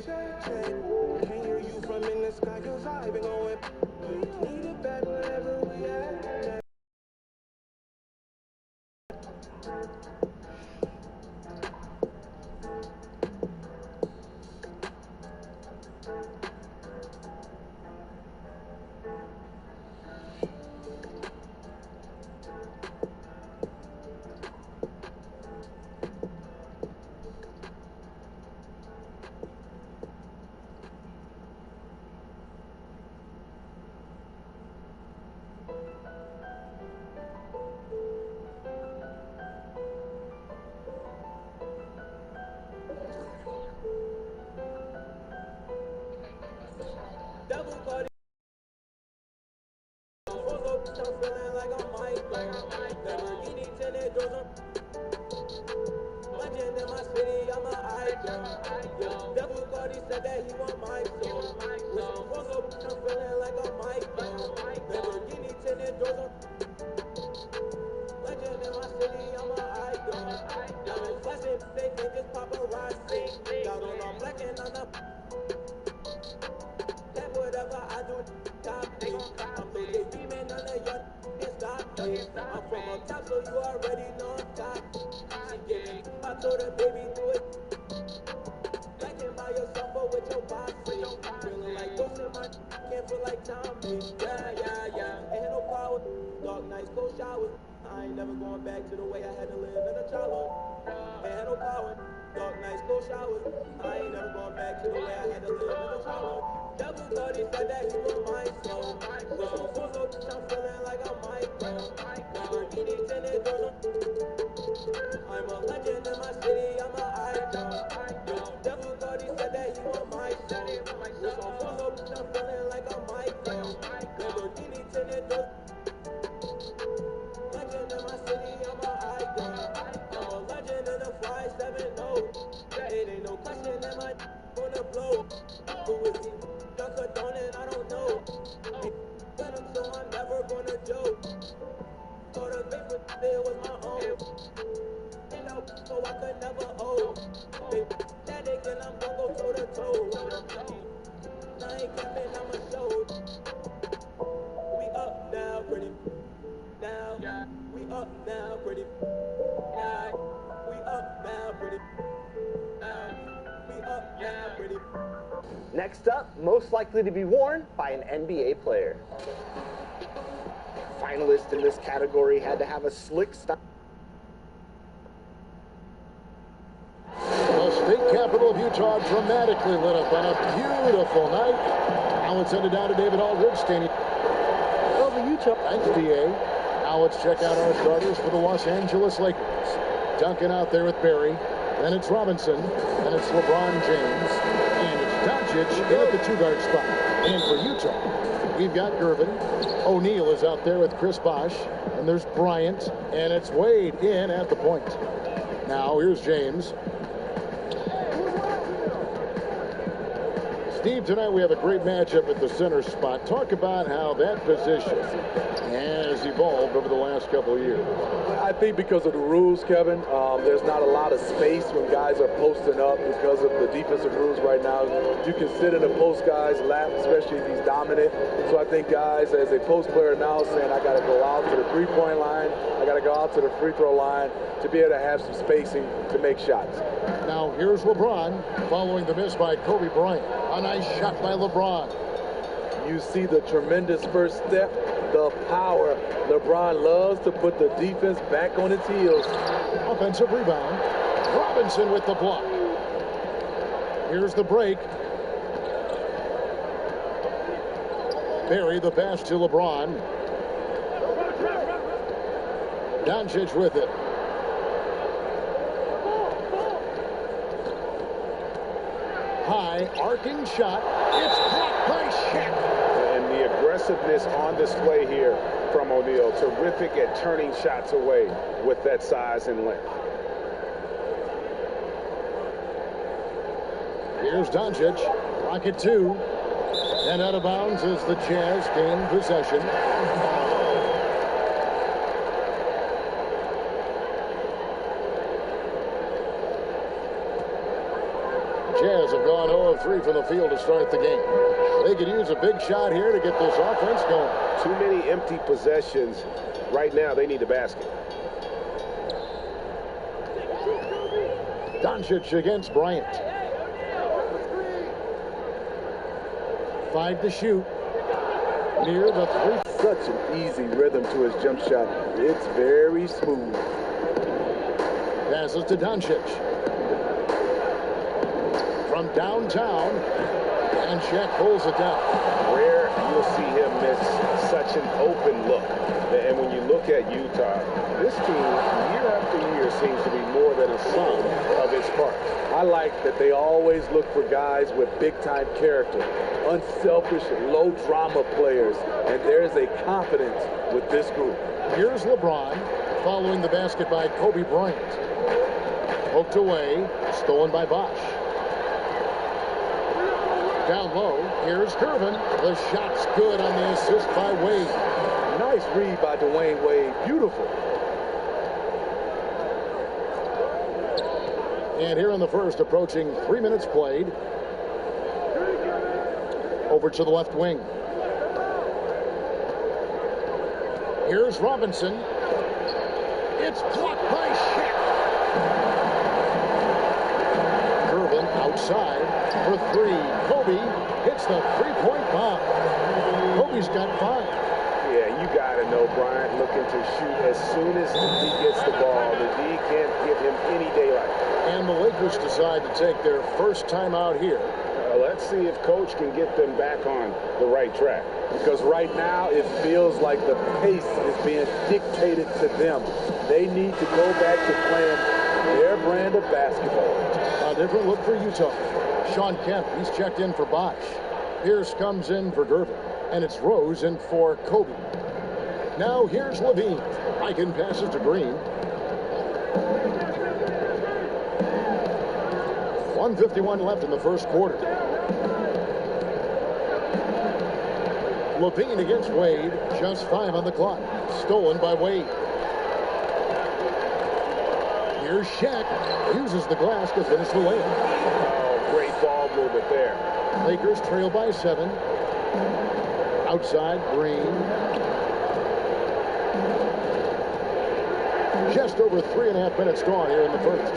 Can hear you from in the sky, cause I've been going. Need it back wherever we at. Double party. I'm feeling like I'm Michael. Lamborghini tinted doors on. Legend in my city, I'm an icon. Yeah, Devil Cardi said that he want my soul. With some rose up, I'm feeling like I'm Michael. Lamborghini tinted doors on. Legend in my city, I'm an icon. Diamonds flashing, they think it's paparazzi. Got on all black and on the. That whatever I do, copy. I'm through the demon, none of y'all can stop me. I'm from up top, so you already know I'm top. She giving, I told her, baby, do it. Like it by yourself or with your boss. Feeling like ghosts in my can't feel like Tommy. Yeah. Ain't no power. Dark nights, cold showers. I ain't never going back to the way I had to live in a childhood. Ain't no power. Dark nights, cold showers. I ain't never going back to the way I had to live in a childhood. Devil thought he said that he was my soul. With some force, I'm feeling like I'm Michael. Lamborghini tinted doors on. I'm a legend in my city, I'm an icon. Yo, Devil thought he said that he was my soul. With some force, I'm feeling like I'm Michael. Lamborghini tinted doors. Legend in my city, I'm an icon. I'm a legend in the 570. It ain't no question that my gonna blow. Who is he? Duck a donut, I don't know. But him, so I'm never gonna joke. Thought a big with it was my own. You know, so I could never owe. That again, I'm gonna go toe to toe. I ain't capping, I'm a show. We up now, pretty. Now, we up now, pretty. Now, we up now, pretty. Now, we up now, pretty. Next up, most likely to be worn by an NBA player. Finalists in this category had to have a slick style. The state capital of Utah dramatically lit up on a beautiful night. Now it's headed down to David Aldridge Stadium. Over Utah. Thanks, DA. Now let's check out our starters for the Los Angeles Lakers. Duncan out there with Barry. Then it's Robinson. Then it's LeBron James. And it's Doncic in at the two-guard spot. And for Utah, we've got Gervin. O'Neal is out there with Chris Bosh. And there's Bryant. And it's Wade in at the point. Now here's James. Steve, tonight we have a great matchup at the center spot. Talk about how that position has evolved over the last couple of years. I think because of the rules, Kevin, there's not a lot of space when guys are posting up because of the defensive rules right now. You can sit in the post guy's lap, especially if he's dominant. So I think guys, as a post player now, saying I got to go out to the three-point line, I got to go out to the free throw line to be able to have some spacing to make shots. Now here's LeBron following the miss by Kobe Bryant. A nice shot by LeBron. You see the tremendous first step, the power. LeBron loves to put the defense back on its heels. Offensive rebound. Robinson with the block. Here's the break. Barry the pass to LeBron. Doncic with it. High arcing shot. It's blocked by Shaq. And the aggressiveness on display here from O'Neal. Terrific at turning shots away with that size and length. Here's Doncic. Rocket 2. And out of bounds as the Jazz gain possession. Jazz have gone 0 of of 3 from the field to start the game. They could use a big shot here to get this offense going. Too many empty possessions. Right now, they need a basket. Doncic against Bryant. 5 to shoot. Near the 3. Such an easy rhythm to his jump shot. It's very smooth. Passes to Doncic. From downtown. And Shaq pulls it down. Rare you'll see him miss such an open look. And when you look at Utah, this team, year after year, seems to be more than a sum of its parts. I like that they always look for guys with big-time character, unselfish, low-drama players, and there is a confidence with this group. Here's LeBron following the basket by Kobe Bryant. Poked away, stolen by Bosch. Down low, here's Gervin. The shot's good on the assist by Wade. Nice read by Dwayne Wade. Beautiful. And here in the first, approaching 3 minutes played. Over to the left wing. Here's Robinson. It's blocked by Shaq. Gervin outside for 3. Kobe hits the 3-point bomb. Kobe's got 5. Yeah, you got to know Bryant looking to shoot as soon as he gets the ball. The D can't give him any daylight. And the Lakers decide to take their first time out here. Let's see if Coach can get them back on the right track. Because right now it feels like the pace is being dictated to them. They need to go back to playing their brand of basketball. A different look for Utah. Sean Kemp, he's checked in for Bosch. Pierce comes in for Gervin. And it's Rose in for Kobe. Now here's Levine. Eichen passes to Green. 1:51 left in the first quarter. Levine against Wade. Just 5 on the clock. Stolen by Wade. Here's Shaq. Uses the glass to finish the layup. Oh, great ball movement there. Lakers trail by 7. Outside, Green. Just over 3.5 minutes gone here in the first.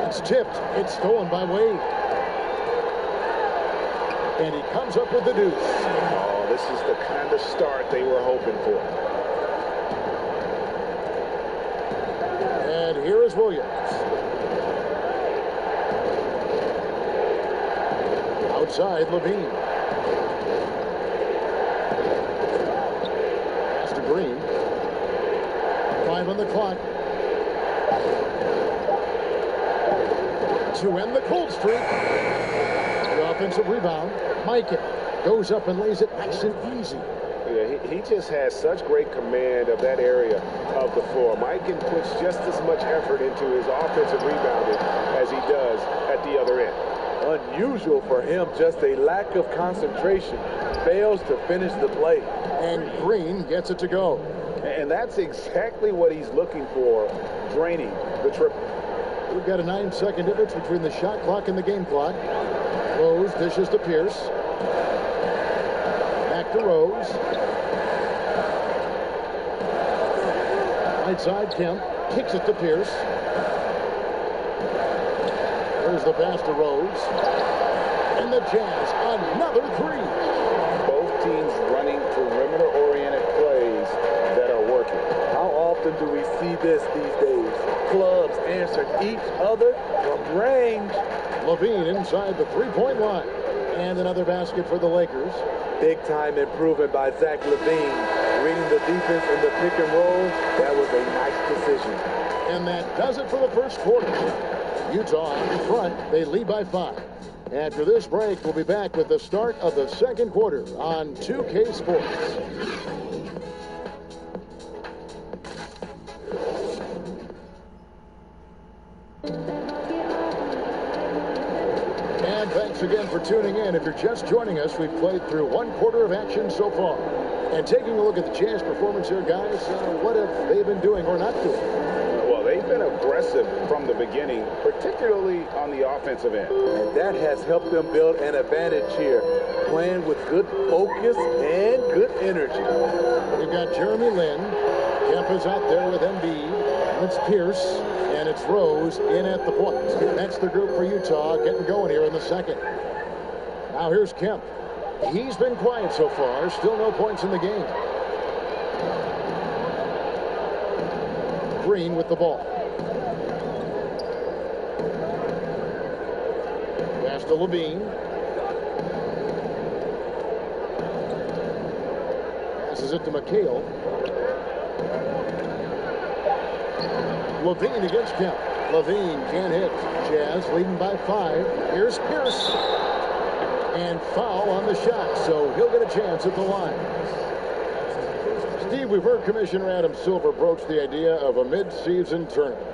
It's tipped. It's stolen by Wade. And he comes up with the deuce. Oh, this is the kind of start they were hoping for. And here is Williams. Outside, Levine. Pass to Green. 5 on the clock. To end the cold streak. The offensive rebound. Micah goes up and lays it nice and easy. Yeah, he just has such great command of that area of the floor. Micah puts just as much effort into his offensive rebounding as he does at the other end. Unusual for him, just a lack of concentration. Fails to finish the play. And Green gets it to go. And that's exactly what he's looking for, draining the triple. We've got a 9-second difference between the shot clock and the game clock. Rose dishes to Pierce. Back to Rose. Right side, Kemp kicks it to Pierce. There's the pass to Rose. And the Jazz, another 3. Both teams running perimeter-oriented plays that are working. How often do we see this these days? Clubs answering each other from range. Levine inside the 3-point line. And another basket for the Lakers. Big-time improvement by Zach LaVine. Reading the defense in the pick and roll. That was a nice decision. And that does it for the first quarter. Utah in front. They lead by 5. After this break, we'll be back with the start of the second quarter on 2K Sports. And thanks again for tuning in. If you're just joining us, we've played through 1 quarter of action so far. And taking a look at the Jazz performance here, guys, what have they been doing or not doing? Well, they've been a aggressive from the beginning, particularly on the offensive end. And that has helped them build an advantage here, playing with good focus and good energy. We've got Jeremy Lin. Kemp is out there with Embiid. And it's Pierce. And it's Rose in at the point. That's the group for Utah getting going here in the second. Now here's Kemp. He's been quiet so far. Still no points in the game. Green with the ball. Pass to Levine. Passes it to McHale. Levine against Kemp. Levine can't hit. Jazz leading by 5. Here's Pierce. And foul on the shot, so he'll get a chance at the line. Steve, we've heard Commissioner Adam Silver broach the idea of a mid-season tournament.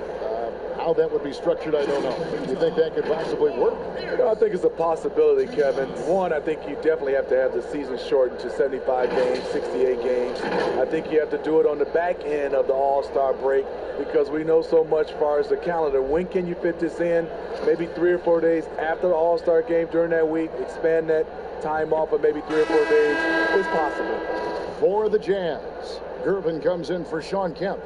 How that would be structured, I don't know. Do you think that could possibly work? I think it's a possibility, Kevin. One, I think you definitely have to have the season shortened to 75 games, 68 games. I think you have to do it on the back end of the All-Star break because we know so much as far as the calendar. When can you fit this in? Maybe 3 or 4 days after the All-Star game during that week. Expand that time off of maybe 3 or 4 days. It's possible. For the Jazz, Gervin comes in for Sean Kemp,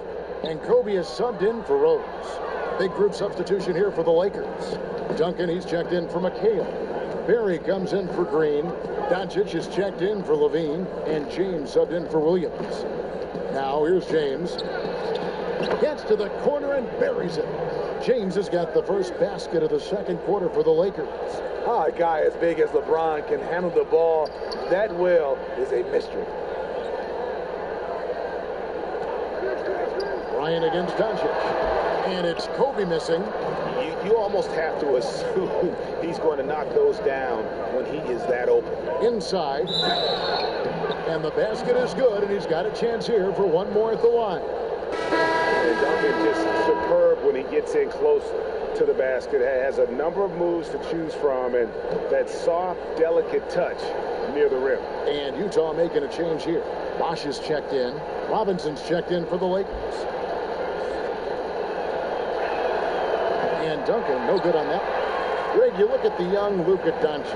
and Kobe is subbed in for Rose. Big group substitution here for the Lakers. Duncan, he's checked in for McHale. Berry comes in for Green. Doncic is checked in for Levine, and James subbed in for Williams. Now here's James. Gets to the corner and buries it. James has got the first basket of the second quarter for the Lakers. A guy as big as LeBron can handle the ball that well is a mystery. Bryant against Doncic. And it's Kobe missing. You almost have to assume he's going to knock those down when he is that open. Inside. And the basket is good, and he's got a chance here for one more at the line. And Duncan just superb when he gets in close to the basket. Has a number of moves to choose from, and that soft, delicate touch near the rim. And Utah making a change here. Bosch is checked in. Robinson's checked in for the Lakers. And Duncan, no good on that. Greg, you look at the young Luka Doncic.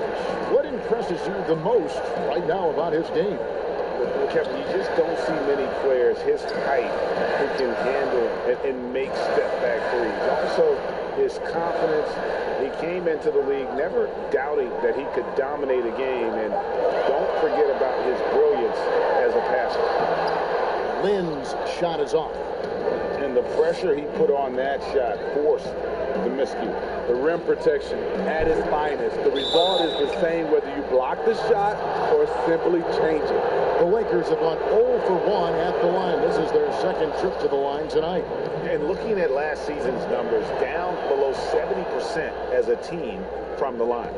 What impresses you the most right now about his game? Well, Kevin, you just don't see many players his height who can handle and make step-back threes. Also, his confidence. He came into the league never doubting that he could dominate a game, and don't forget about his brilliance as a passer. Lynn's shot is off. And the pressure he put on that shot forced the miscue. The rim protection at its finest. The result is the same whether you block the shot or simply change it. The Lakers have gone 0 for 1 at the line. This is their second trip to the line tonight. And looking at last season's numbers, down below 70% as a team from the line.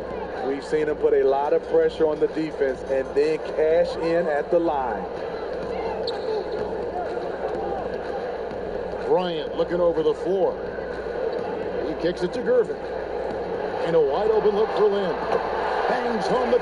We've seen them put a lot of pressure on the defense and then cash in at the line. Bryant looking over the floor. He kicks it to Gervin. And a wide open look for Lynn. Bangs home the